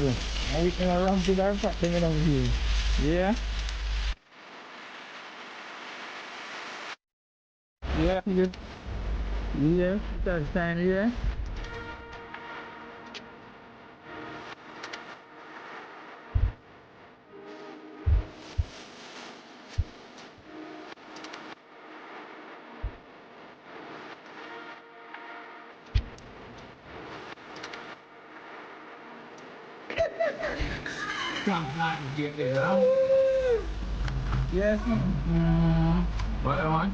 Yeah. Everything around to there, but thing around here. Yeah. Yeah, good. Yeah, that's fine, yeah. Can't find get it out. Yes. What am I?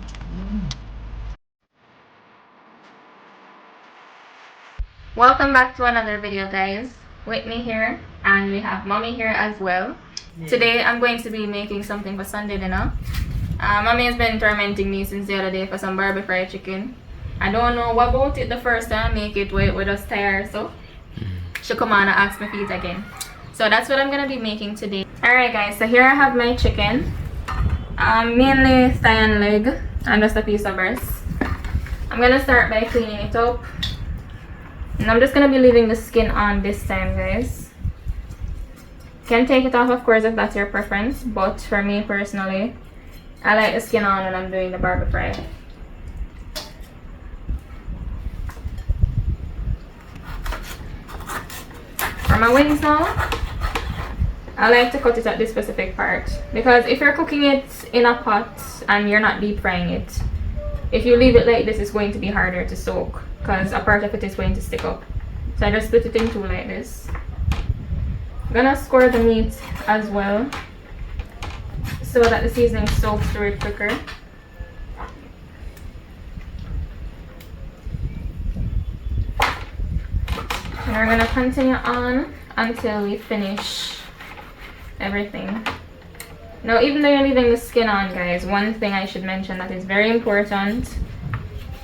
Welcome back to another video, guys. Whitney here, and we have mommy here as well. Today I'm going to be making something for Sunday dinner. Mommy has been tormenting me since the other day for some Barbifried chicken. I don't know what about it the first time I make it, we're just tired, so she come on and ask me for it again. So that's what I'm gonna be making today. Alright guys, so here I have my chicken. Mainly thigh and leg and just a piece of breast. I'm gonna start by cleaning it up. And I'm just gonna be leaving the skin on this time, guys. Can take it off, of course, if that's your preference, but for me personally, I like the skin on when I'm doing the Barbifried. For my wings now, I like to cut it at this specific part, because if you're cooking it in a pot and you're not deep frying it, if you leave it like this, it's going to be harder to soak because a part of it is going to stick up. So I just split it in two like this. I'm gonna score the meat as well so that the seasoning soaks through it quicker. And we're gonna continue on until we finish everything. Now, even though you're leaving the skin on, guys, one thing I should mention that is very important: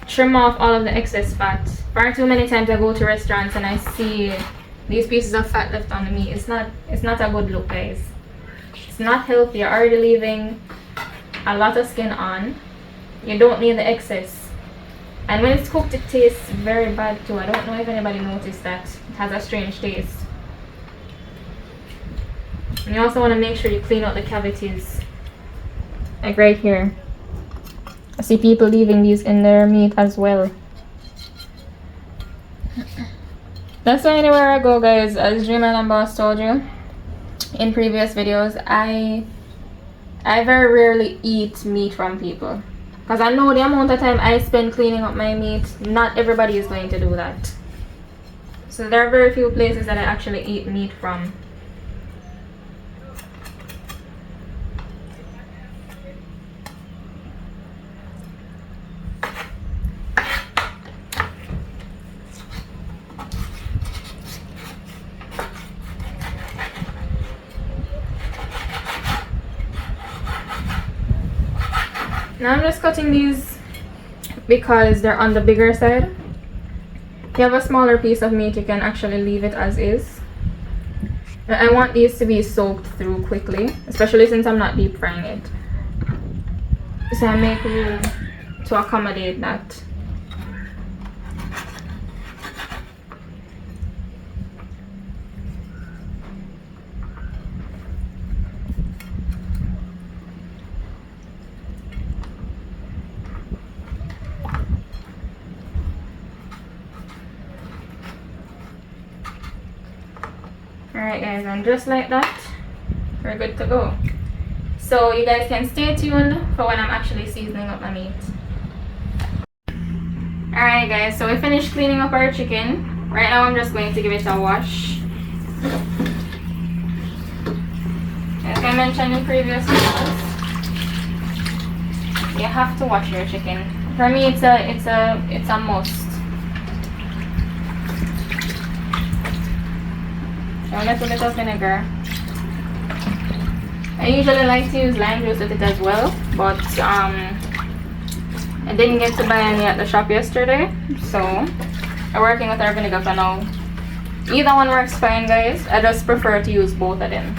trim off all of the excess fat. Far too many times I go to restaurants and I see these pieces of fat left on the meat. It's not a good look, guys. It's not healthy. You're already leaving a lot of skin on. You don't need the excess. And when it's cooked, it tastes very bad too. I don't know if anybody noticed that. It has a strange taste. And you also want to make sure you clean out the cavities, like right here. I see people leaving these in their meat as well. That's why anywhere I go, guys, as Dreamland and Boss told you in previous videos, I very rarely eat meat from people, because I know the amount of time I spend cleaning up my meat. Not everybody is going to do that. So there are very few places that I actually eat meat from. Now I'm just cutting these because they're on the bigger side. If you have a smaller piece of meat, you can actually leave it as is. I want these to be soaked through quickly, especially since I'm not deep frying it. So I make room to accommodate that. Alright guys, and just like that, we're good to go. So you guys can stay tuned for when I'm actually seasoning up my meat. Alright guys, so we finished cleaning up our chicken. Right now I'm just going to give it a wash. As I mentioned in previous videos, you have to wash your chicken. For me, it's a must. So a little bit of vinegar. I usually like to use lime juice with it as well, but I didn't get to buy any at the shop yesterday, so I'm working with our vinegar for now. Either one works fine, guys. I just prefer to use both of them.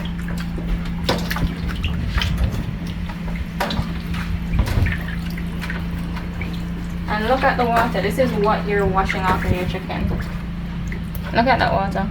And look at the water. This is what you're washing off of your chicken. Look at that water.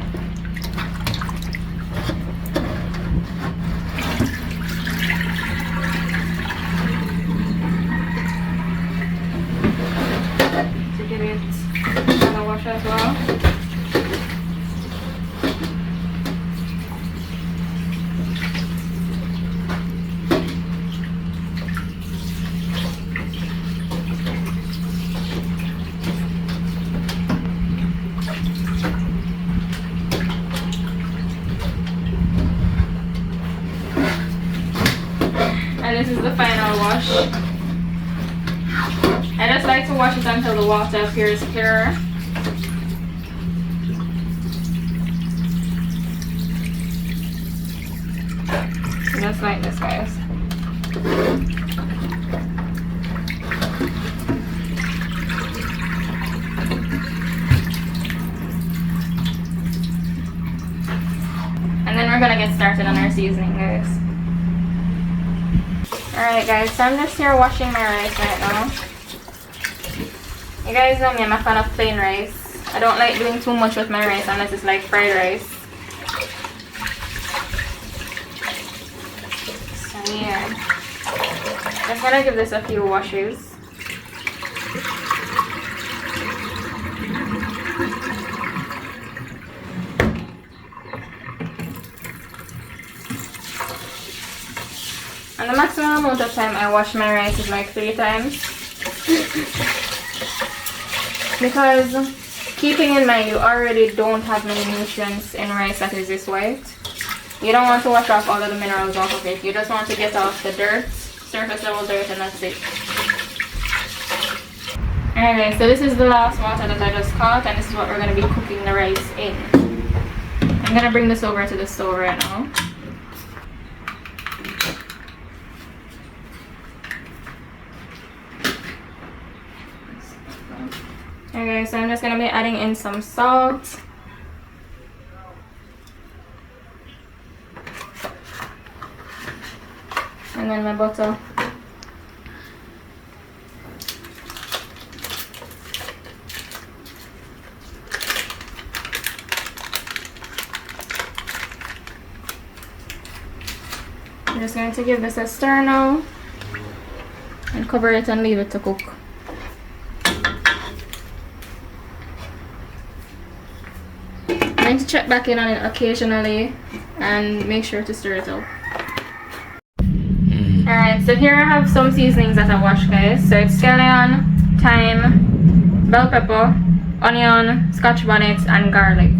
is the final wash. I just like to wash it until the water appears clearer. Just like this, guys. And then we're gonna get started on our seasoning, guys. Alright guys, so I'm just here washing my rice right now. You guys know me, I'm a fan of plain rice. I don't like doing too much with my rice unless it's like fried rice. So yeah. Just gonna give this a few washes. And the maximum amount of time I wash my rice is like 3 times. Because keeping in mind you already don't have many nutrients in rice that is this white. You don't want to wash off all of the minerals off of it. You just want to get off the dirt, surface level dirt, and that's it. Alright guys, so this is the last water that I just caught, and this is what we're going to be cooking the rice in. I'm going to bring this over to the stove right now. Okay, so I'm just gonna be adding in some salt. And then my butter. I'm just going to give this a stir now. And cover it and leave it to cook. I'm going to check back in on it occasionally and make sure to stir it up. Alright, so here I have some seasonings that I washed, guys. So it's scallion, thyme, bell pepper, onion, scotch bonnet, and garlic.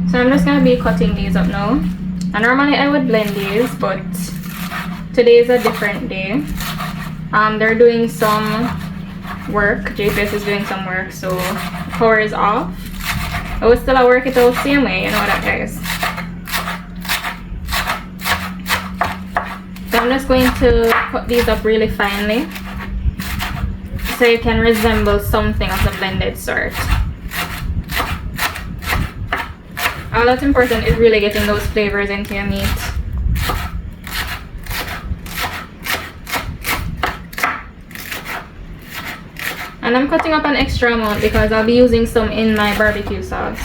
So I'm just going to be cutting these up now. And normally I would blend these, but today is a different day. They're doing some work. JPS is doing some work, so power is off. I will still work it out same way, you know that, guys. So I'm just going to cut these up really finely so it can resemble something of the blended sort. All that's important is really getting those flavors into your meat. And I'm cutting up an extra amount because I'll be using some in my barbecue sauce.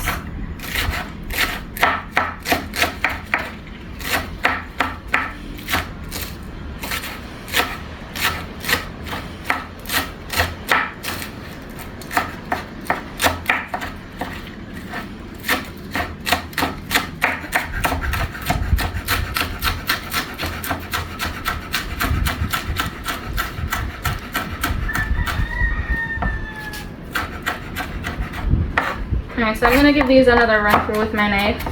Alright, so I'm going to give these another run through with my knife.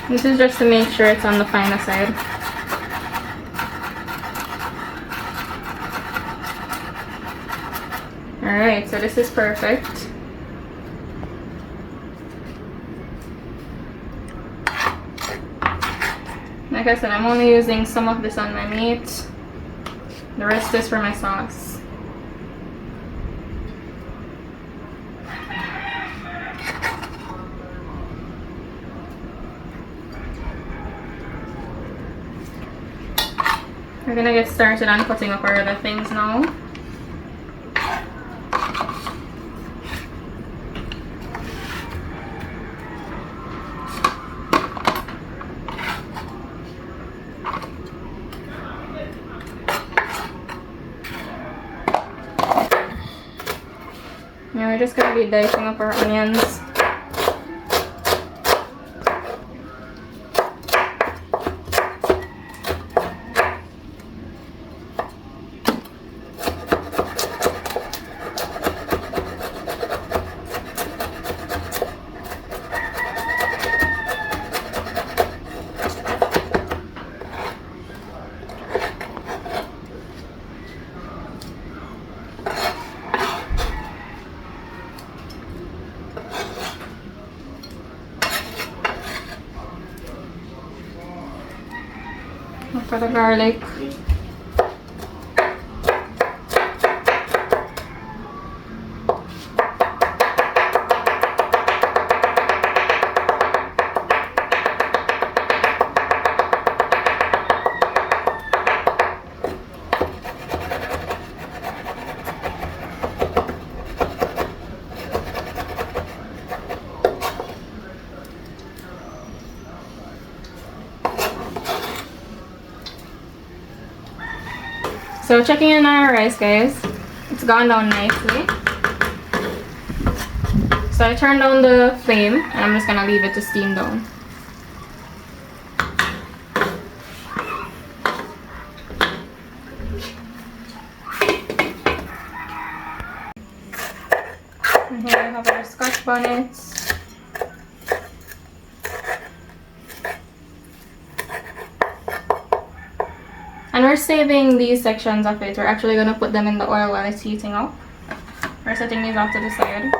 This is just to make sure it's on the finer side. Alright, so this is perfect. Like I said, I'm only using some of this on my meat. The rest is for my sauce. We're gonna get started on cutting up our other things now. Now we're just gonna be dicing up our onions. For the garlic. So checking in our rice, guys, it's gone down nicely. So I turned down the flame and I'm just gonna leave it to steam down. And here we have our scotch bonnets. And we're saving these sections of it. We're actually going to put them in the oil while it's heating up. We're setting these off to the side.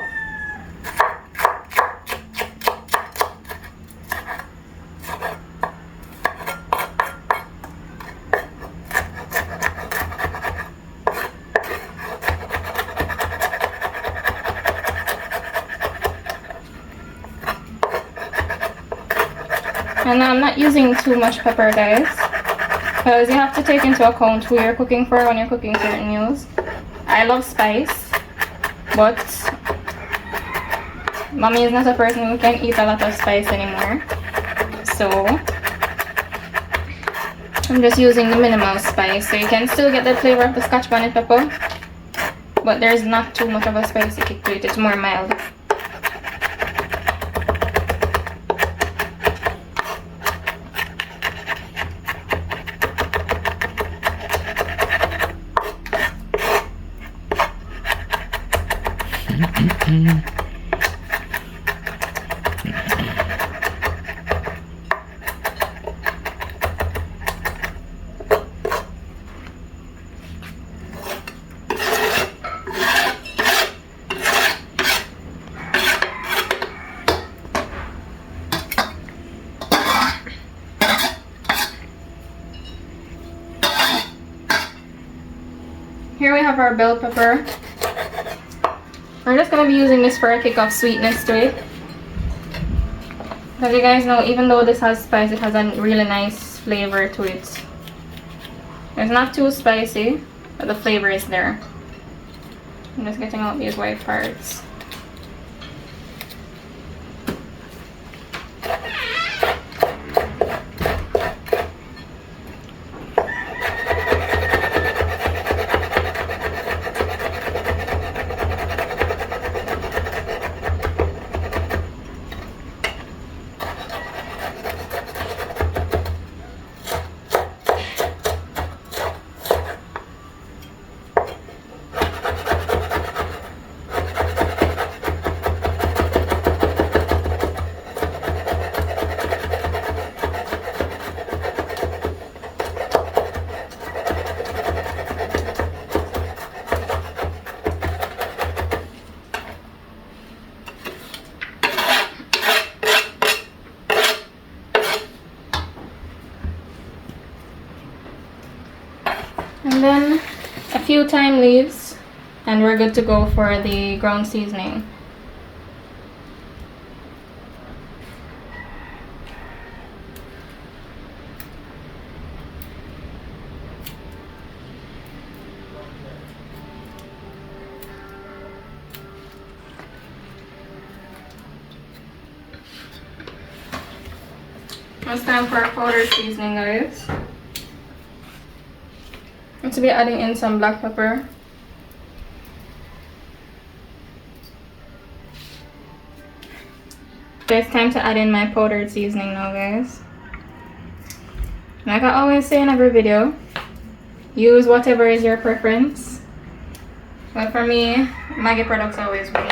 And I'm not using too much pepper, guys, because you have to take into account who you're cooking for when you're cooking certain meals. I love spice, but mommy is not a person who can eat a lot of spice anymore. So I'm just using the minimal spice. So you can still get the flavor of the Scotch bonnet pepper, but there's not too much of a spicy kick to it. It's more mild. Here we have our bell pepper. We're just going to be using this for a kick of sweetness to it. Because you guys know, even though this has spice, it has a really nice flavor to it. It's not too spicy, but the flavor is there. I'm just getting out these white parts. And then a few thyme leaves and we're good to go for the ground seasoning. It's time for our powder seasoning, guys. I'm to be adding in some black pepper. So it's time to add in my powdered seasoning now, guys. Like I always say in every video, use whatever is your preference. But for me, Maggi products always win.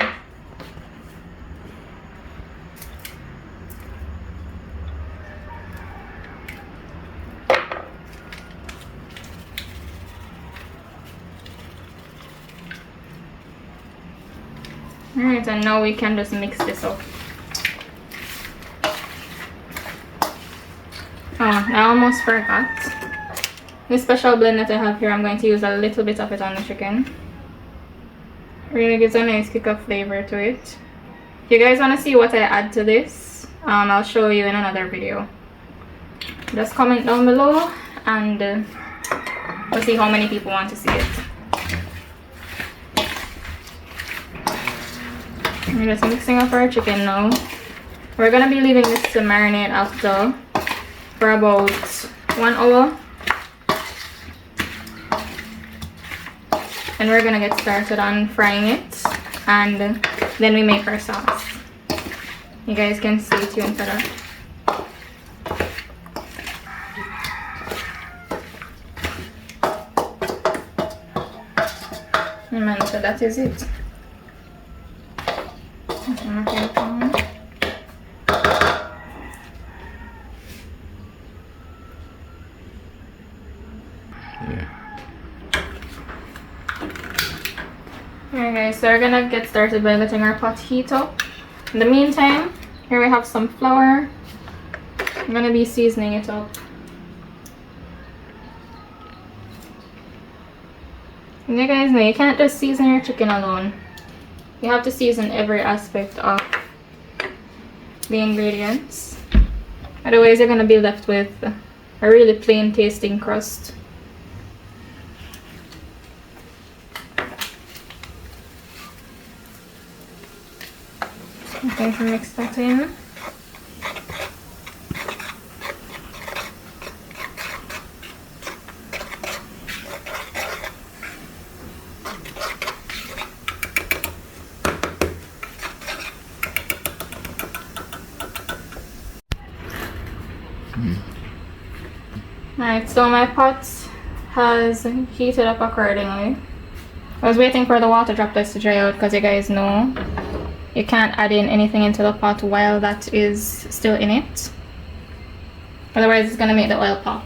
Alright, and now we can just mix this up. Oh, I almost forgot. This special blend that I have here, I'm going to use a little bit of it on the chicken. Really gives a nice kick of flavor to it. If you guys want to see what I add to this, I'll show you in another video. Just comment down below and we'll see how many people want to see it. We're just mixing up our chicken now. We're going to be leaving this to marinate after for about 1 hour. And we're going to get started on frying it. And then we make our sauce. You guys can stay tuned for that. And so that is it. Alright guys, so we're gonna get started by letting our pot heat up. In the meantime, here we have some flour. I'm gonna be seasoning it up. And you guys know you can't just season your chicken alone. You have to season every aspect of the ingredients. Otherwise you're gonna be left with a really plain tasting crust. I'm going to mix that in. Alright, so my pot has heated up accordingly. I was waiting for the water droplets to dry out because you guys know you can't add in anything into the pot while that is still in it. Otherwise it's gonna make the oil pop.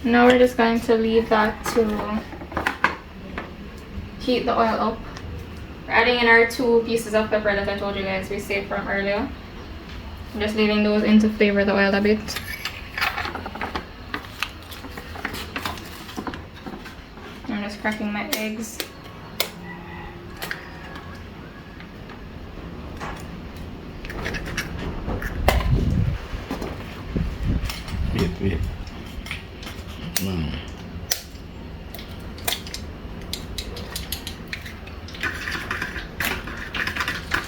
Now we're just going to leave that to heat the oil up. We're adding in our 2 pieces of pepper that I told you guys we saved from earlier. I'm just leaving those in to flavor the oil a bit. I'm just cracking my eggs. Wait.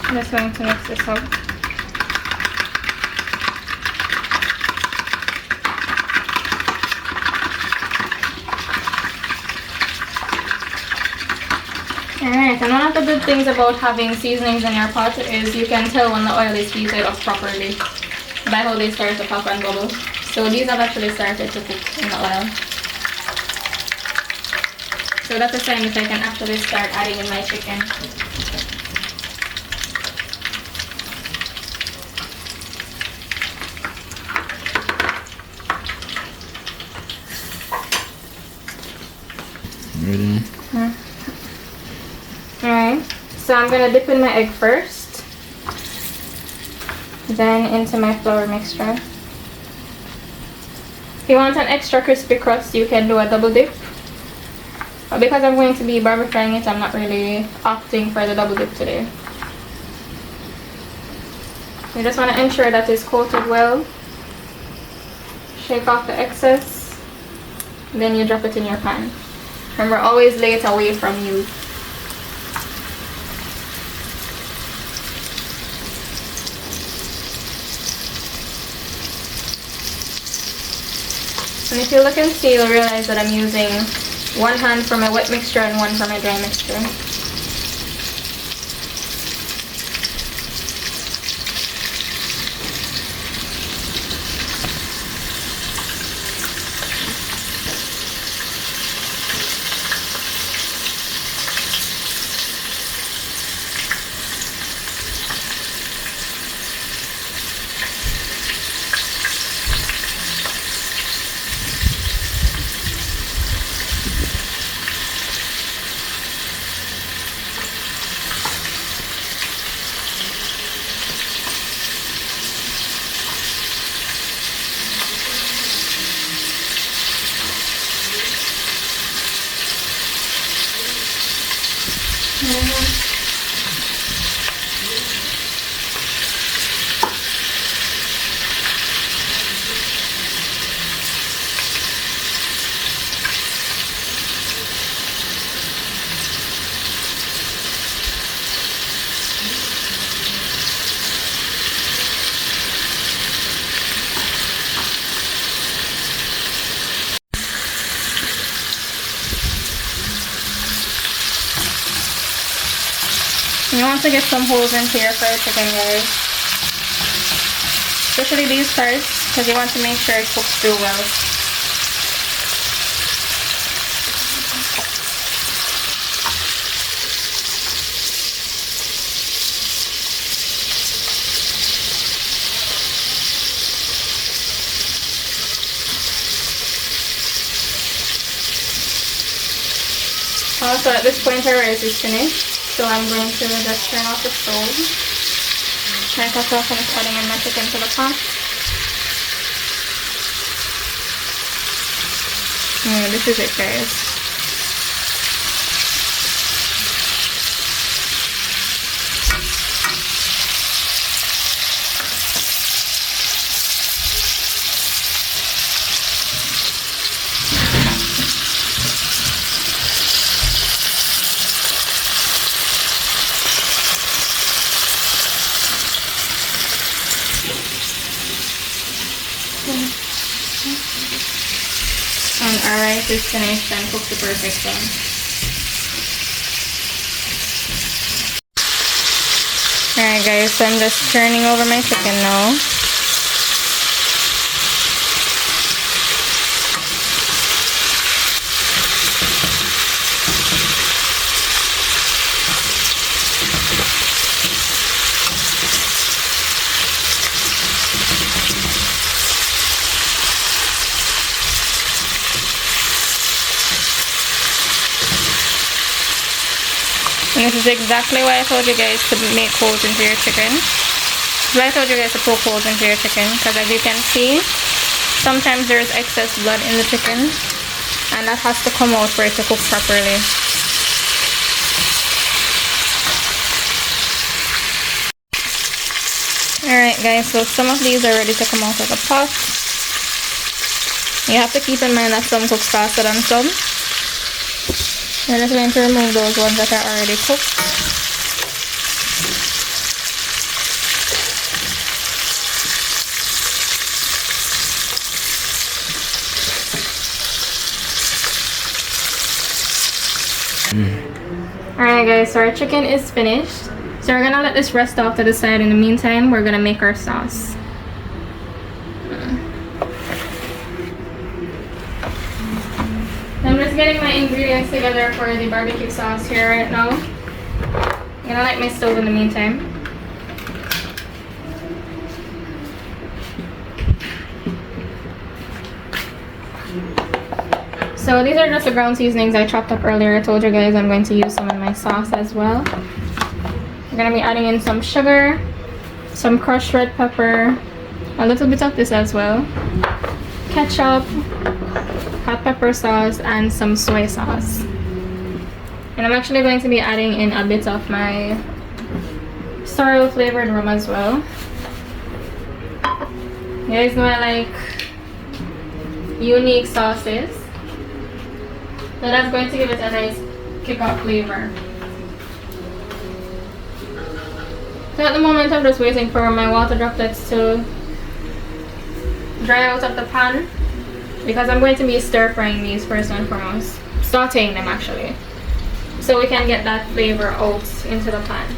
I'm just going to mix this up. Alright, and one of the good things about having seasonings in your pot is you can tell when the oil is heated up properly by how they start to pop and bubble. So these have actually started to cook in the oil. So that's a sign that I can actually start adding in my chicken. Ready? Alright, so I'm going to dip in my egg first, then into my flour mixture. If you want an extra crispy crust, you can do a double dip. But because I'm going to be barbecue frying it, I'm not really opting for the double dip today. You just want to ensure that it's coated well. Shake off the excess, then you drop it in your pan. Remember, always lay it away from you. And if you look and see, you'll realize that I'm using one hand for my wet mixture and one for my dry mixture. You want to get some holes into your fried chicken, guys. Especially these parts, because you want to make sure it cooks through well. Also, at this point, our rice is finished. So I'm going to just turn off the stove. Make myself finish adding in my chicken to the pot. This is it, guys. And our rice is finished and cooked to perfection. Alright guys, so I'm just turning over my chicken now. And this is exactly why I told you guys to make holes into your chicken. Why I told you guys to poke holes into your chicken, because as you can see, sometimes there's excess blood in the chicken, and that has to come out for it to cook properly. Alright guys, so some of these are ready to come out of the pot. You have to keep in mind that some cooks faster than some. We're just going to remove those ones that are already cooked. Alright guys, so our chicken is finished. So we're gonna let this rest off to the side. In the meantime, we're gonna make our sauce. I'm just getting my ingredients together for the barbecue sauce here right now. I'm gonna light my stove in the meantime. So these are just the ground seasonings I chopped up earlier. I told you guys I'm going to use some in my sauce as well. I'm gonna be adding in some sugar, some crushed red pepper, a little bit of this as well, ketchup, hot pepper sauce, and some soy sauce. And I'm actually going to be adding in a bit of my sorrel flavored rum as well. You guys know I like unique sauces, so that's going to give it a nice kick-off flavor. So at the moment I'm just waiting for my water droplets to dry out of the pan, because I'm going to be stir frying these first and foremost, sauteing them actually, so we can get that flavor out into the pan.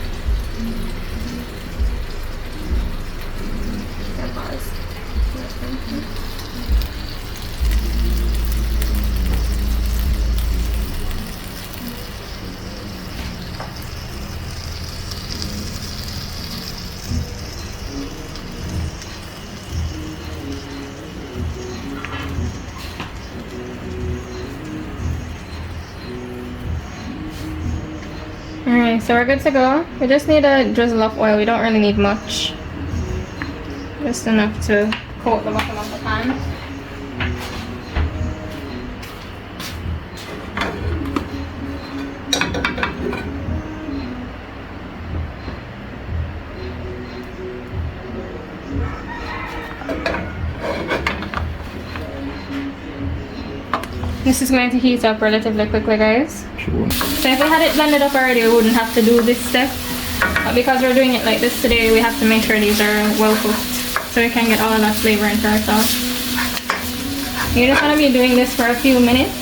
Alright, so we're good to go. We just need a drizzle of oil. We don't really need much. Just enough to coat the bottom of the pan. This is going to heat up relatively quickly, guys. Sure. So if we had it blended up already, we wouldn't have to do this step. But because we're doing it like this today, we have to make sure these are well cooked so we can get all of that flavor into our sauce. You're just going to be doing this for a few minutes.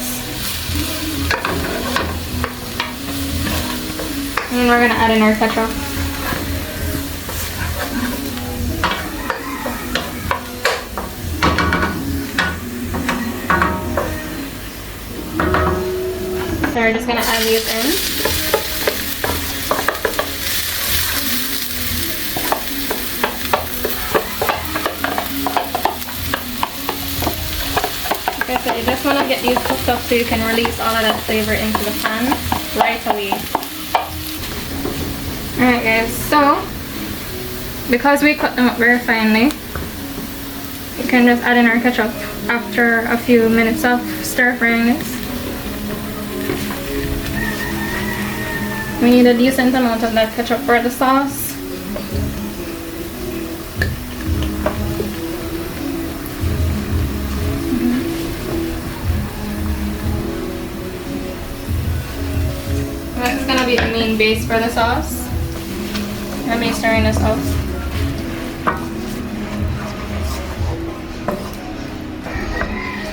And then we're going to add in our ketchup. So we're just going to add these in. Okay, so you just want to get these cooked up so you can release all of that flavor into the pan right away. Alright guys, so because we cut them up very finely, you can just add in our ketchup after a few minutes of stir frying this. We need a decent amount of that ketchup for the sauce. This is going to be the main base for the sauce. Let me stir in the sauce.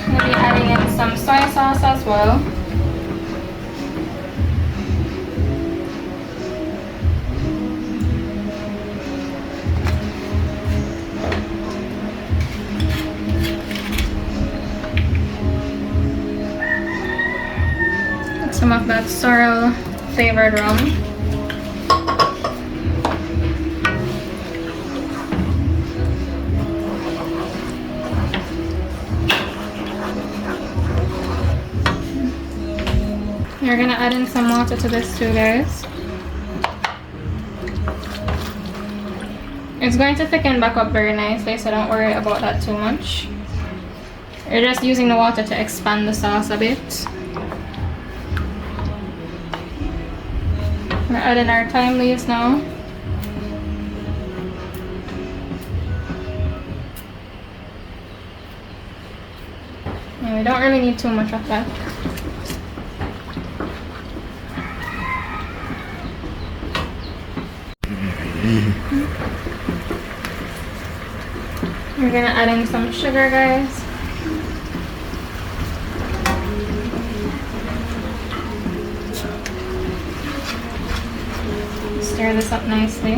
I'm going to be adding in some soy sauce as well. Some of that sorrel flavored rum. You're gonna add in some water to this too, guys. It's going to thicken back up very nicely, so don't worry about that too much. You're just using the water to expand the sauce a bit. We're adding our thyme leaves now. And we don't really need too much of that. We're gonna add in some sugar, guys. Stir this up nicely.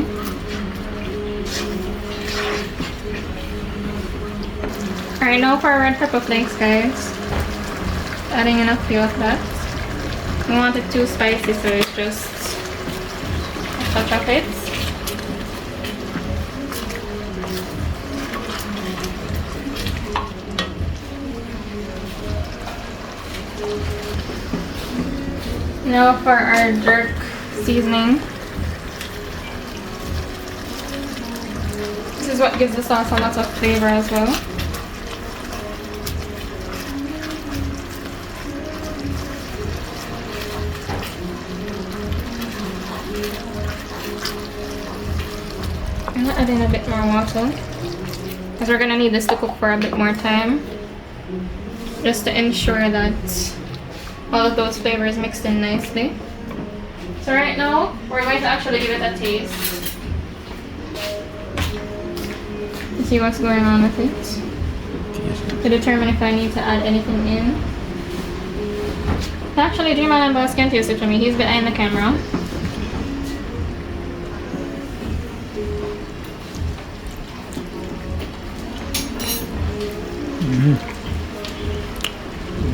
Alright, now for our red pepper flakes, guys. Adding in a few of that. We want it too spicy, so it's just a touch of it. Now for our jerk seasoning. This is what gives the sauce a lot of flavor as well. I'm gonna add in a bit more water because we're gonna need this to cook for a bit more time, just to ensure that all of those flavors mixed in nicely. So right now, we're going to actually give it a taste. See what's going on with it. To determine if I need to add anything in. Actually, Dreaman and Boss can taste it for me. He's behind the camera.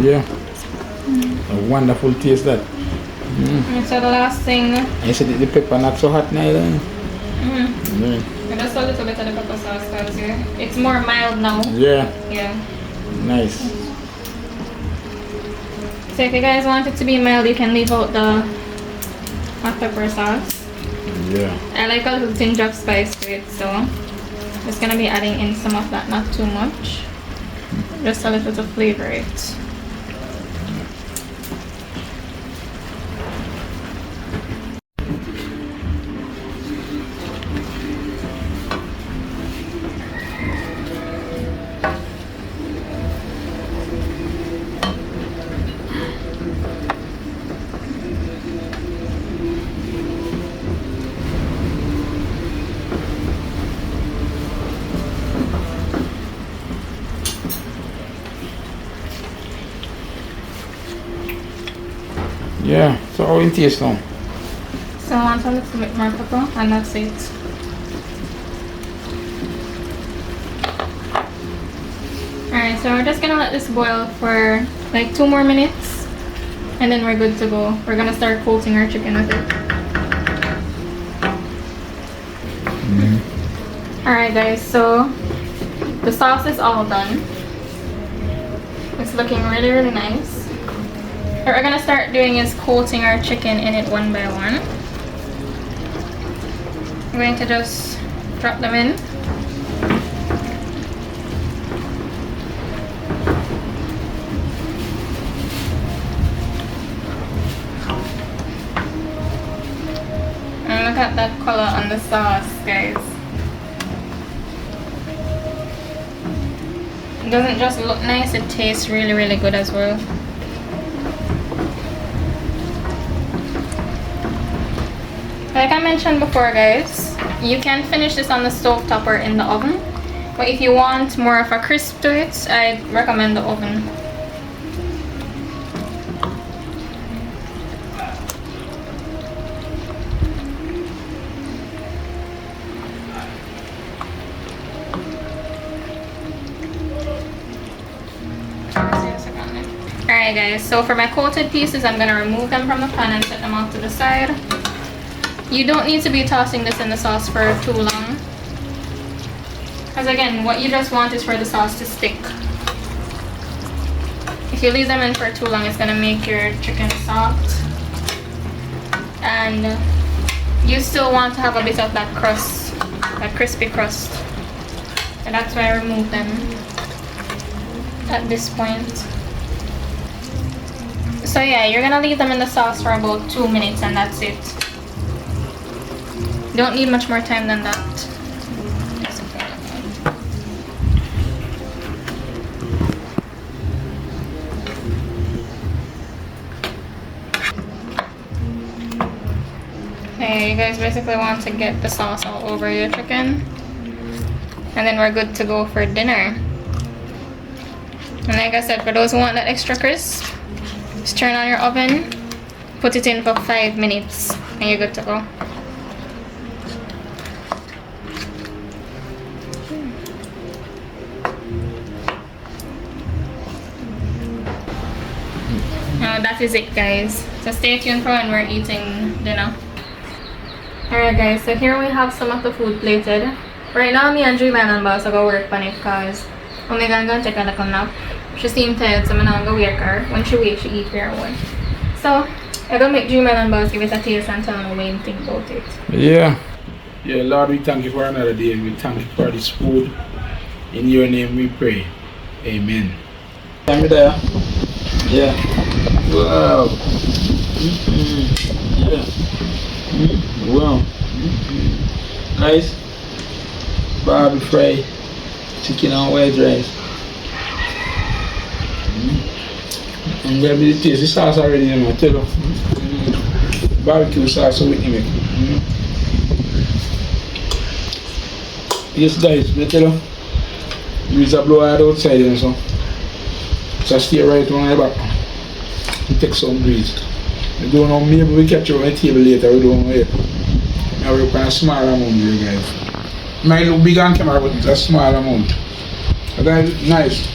Yeah. A wonderful taste that. And so the last thing. You said the pepper not so hot neither. Just a little bit of the pepper sauce because it's more mild now. Yeah. Yeah. Nice. So if you guys want it to be mild, you can leave out the hot pepper sauce. Yeah. I like a little tinge of spice to it, so I'm just gonna be adding in some of that, not too much. Just a little to flavor it. Yeah, so how it tastes now? So I want a little bit more pepper, and that's it. Alright, so we're just gonna let this boil for like 2 more minutes, and then we're good to go. We're gonna start coating our chicken with it. Alright guys, so the sauce is all done. It's looking really, really nice. What we're gonna start doing is coating our chicken in it one by one. I'm going to just drop them in. And look at that color on the sauce, guys. It doesn't just look nice, it tastes really, really good as well. Like I mentioned before, guys, you can finish this on the stove top or in the oven. But if you want more of a crisp to it, I'd recommend the oven. Alright guys, so for my coated pieces, I'm going to remove them from the pan and set them off to the side. You don't need to be tossing this in the sauce for too long. Because again, what you just want is for the sauce to stick. If you leave them in for too long, it's going to make your chicken soft. And you still want to have a bit of that crust, that crispy crust. And that's why I remove them at this point. So yeah, you're gonna leave them in the sauce for about 2 minutes and that's it. Don't need much more time than that. Okay, you guys basically want to get the sauce all over your chicken. And then we're good to go for dinner. And like I said, for those who want that extra crisp, just turn on your oven, put it in for 5 minutes, and you're good to go. Now that is it, guys. So stay tuned for when we're eating dinner. Alright guys, so here we have some of the food plated. Right now me and Julian and Boss are going to work on it because Omega going to take a little nap. She seemed tired, so I'm going to wake her. When she wakes, she eats her own. So, I'm going to make Dreamer and Boss give it a taste and tell me what you think about it. Yeah. Yeah, Lord, we thank you for another day. We thank you for this food. In your name we pray. Amen. Thank you there. Yeah. Wow. Yeah. Wow. Guys, Barbifried chicken and white rice. I'm going to be the taste. The sauce already, you know, tell you. Barbecue sauce so Whitney make. Yes guys, I tell you, breeze a blow hard outside and so. So stay right on your back and take some breeze. I don't know, maybe we catch you on the table later, we don't know yet. I work on a small amount here guys. It might look big on camera, but it's a small amount. Guys, nice.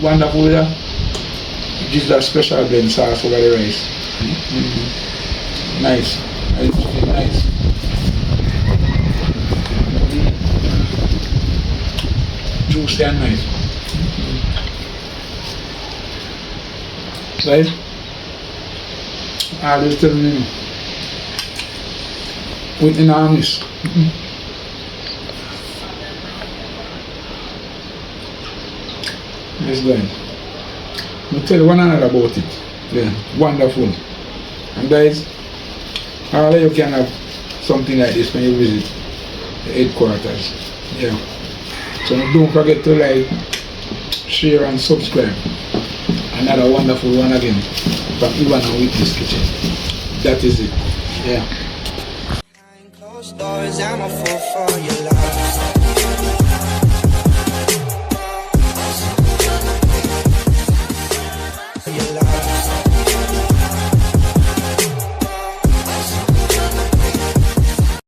Wonderful, yeah. Gives that special blend sauce over the rice. Nice. Nice. Juicy and nice. Right? I just tell me. Whitney now miss. Yes, guys. I'll tell you one another about it. Yeah, wonderful. And guys, all of you can have something like this when you visit the headquarters. Yeah. So don't forget to like, share and subscribe. Another wonderful one again from Ivan and Whitney's kitchen. That is it. Yeah. Closed doors, I'm a fool for your love.